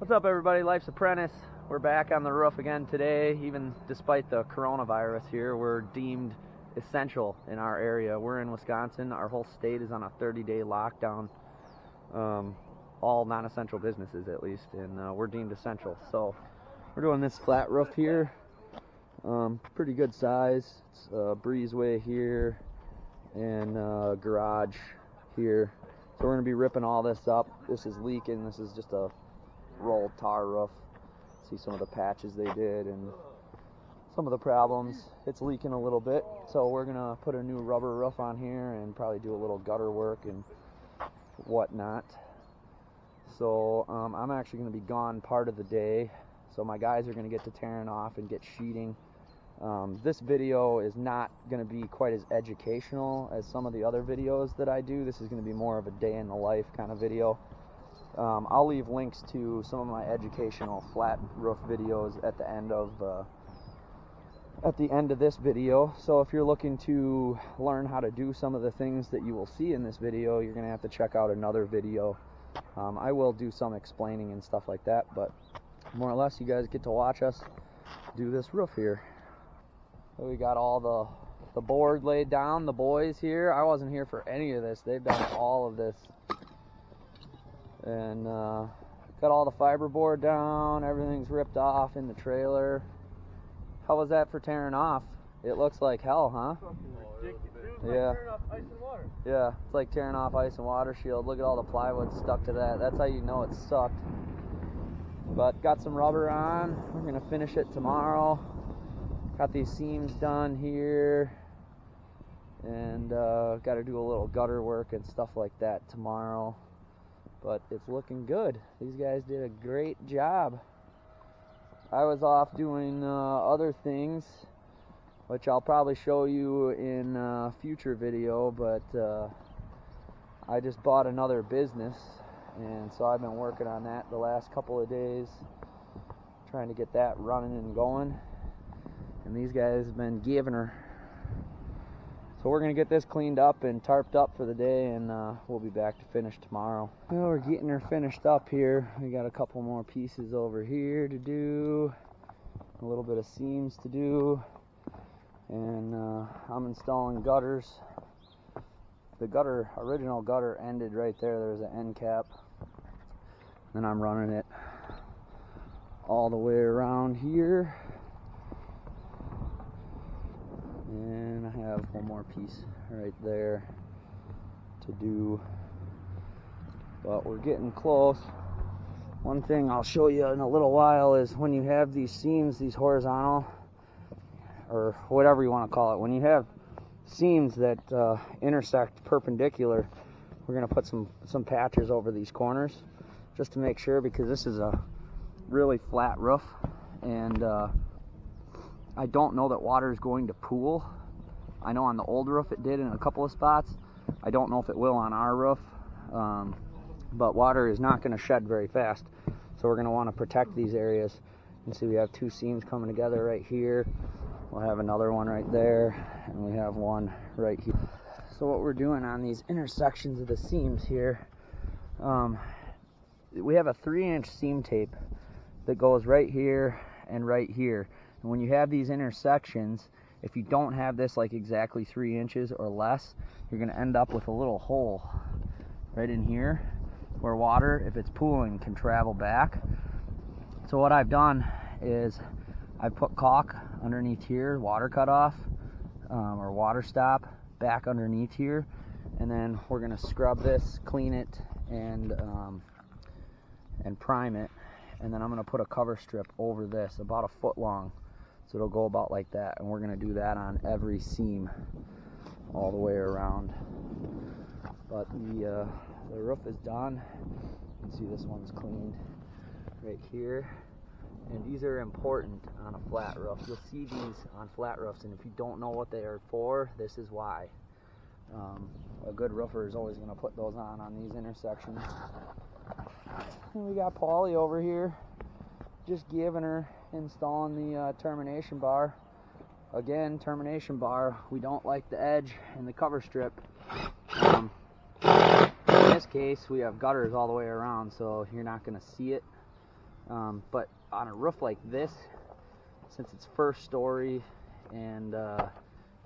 What's up, everybody? Life's Apprentice. We're back on the roof again today. Even despite the coronavirus here, we're deemed essential in our area. We're in Wisconsin. Our whole state is on a 30-day lockdown. All non-essential businesses, at least, and we're deemed essential. So we're doing this flat roof here. Pretty good size. It's a breezeway here and a garage here. So we're going to be ripping all this up. This is leaking. This is just a rolled tar roof. See some of the patches they did and some of the problems. It's leaking a little bit, so we're gonna put a new rubber roof on here and probably do a little gutter work and whatnot. So I'm actually gonna be gone part of the day, so my guys are gonna get to tearing off and get sheeting. This video is not gonna be quite as educational as some of the other videos that I do. This is gonna be more of a day in the life kind of video. I'll leave links to some of my educational flat roof videos at the end of this video. So if you're looking to learn how to do some of the things that you will see in this video, you're gonna have to check out another video. I will do some explaining and stuff like that, but more or less you guys get to watch us do this roof here. So we got all the board laid down. The boys here, I wasn't here for any of this. They've done all of this. And got all the fiberboard down, everything's ripped off in the trailer. How was that for tearing off? It looks like hell, huh? Yeah. Yeah, it's like tearing off ice and water shield. Look at all the plywood stuck to that. That's how you know it sucked. But got some rubber on. We're gonna finish it tomorrow. Got these seams done here. And got to do a little gutter work and stuff like that tomorrow. But it's looking good. These guys did a great job. I was off doing other things, which I'll probably show you in a future video, but I just bought another business, and so I've been working on that the last couple of days, trying to get that running and going, and these guys have been giving her. So we're going to get this cleaned up and tarped up for the day, and we'll be back to finish tomorrow. Well, we're getting her finished up here. We got a couple more pieces over here to do, a little bit of seams to do, and I'm installing gutters. The original gutter ended right there. There's an end cap. Then I'm running it all the way around here. And I have one more piece right there to do, but we're getting close. One thing I'll show you in a little while is when you have these seams, these horizontal, or whatever you want to call it, when you have seams that intersect perpendicular, we're going to put some patches over these corners just to make sure, because this is a really flat roof, and I don't know that water is going to pool. I know on the old roof it did in a couple of spots. I don't know if it will on our roof, but water is not going to shed very fast. So we're going to want to protect these areas. You can see we have two seams coming together right here. We'll have another one right there, and we have one right here. So what we're doing on these intersections of the seams here, we have a 3-inch seam tape that goes right here and right here. And when you have these intersections, if you don't have this like exactly 3 inches or less, you're going to end up with a little hole right in here where water, if it's pooling, can travel back. So what I've done is I've put caulk underneath here, water cutoff, or water stop back underneath here, and then we're going to scrub this, clean it, and prime it, and then I'm going to put a cover strip over this about 1 foot long. So it'll go about like that, and we're going to do that on every seam all the way around. But the roof is done. You can see this one's cleaned right here, and these are important on a flat roof. You'll see these on flat roofs, and if you don't know what they are for, this is why. A good roofer is always going to put those on these intersections. And we got Paulie over here just giving her, installing the termination bar. Again, termination bar, we don't like the edge and the cover strip. In this case, we have gutters all the way around, so you're not going to see it. But on a roof like this, since it's first story and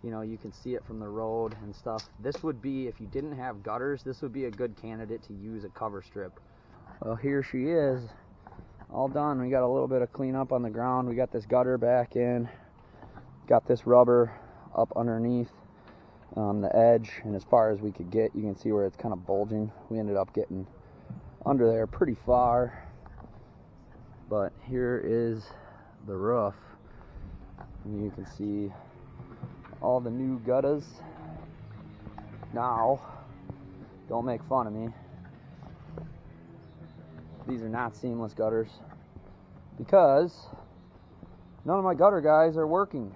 you know, you can see it from the road and stuff, this would be, if you didn't have gutters, this would be a good candidate to use a cover strip. Well, here she is, all done. We got a little bit of cleanup on the ground. We got this gutter back in, got this rubber up underneath the edge, and as far as we could get, you can see where it's kind of bulging. We ended up getting under there pretty far, but here is the roof. And you can see all the new gutters. Now, don't make fun of me, these are not seamless gutters because none of my gutter guys are working,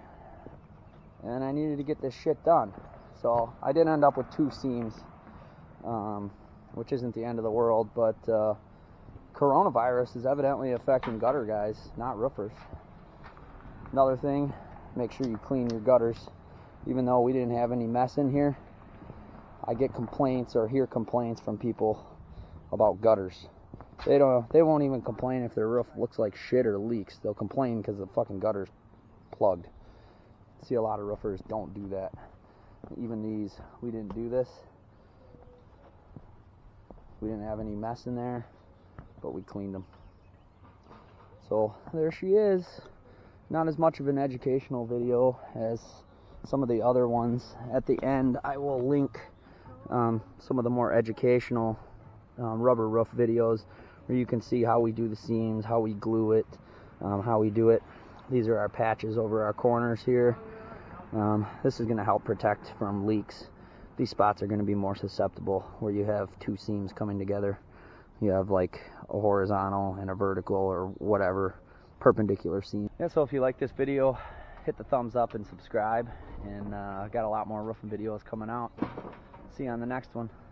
and I needed to get this shit done. So I did end up with 2 seams, which isn't the end of the world, but coronavirus is evidently affecting gutter guys, not roofers. Another thing, make sure you clean your gutters. Even though we didn't have any mess in here, I get complaints or hear complaints from people about gutters. They won't even complain if their roof looks like shit or leaks. They'll complain because the fucking gutter's plugged. See, a lot of roofers don't do that. Even these, we didn't do this. We didn't have any mess in there, but we cleaned them. So there she is. Not as much of an educational video as some of the other ones. At the end, I will link some of the more educational rubber roof videos where you can see how we do the seams, how we glue it, how we do it. These are our patches over our corners here. This is going to help protect from leaks. These spots are going to be more susceptible where you have 2 seams coming together. You have like a horizontal and a vertical or whatever perpendicular seam. Yeah, so if you like this video, hit the thumbs up and subscribe, and I got a lot more roofing videos coming out. See you on the next one.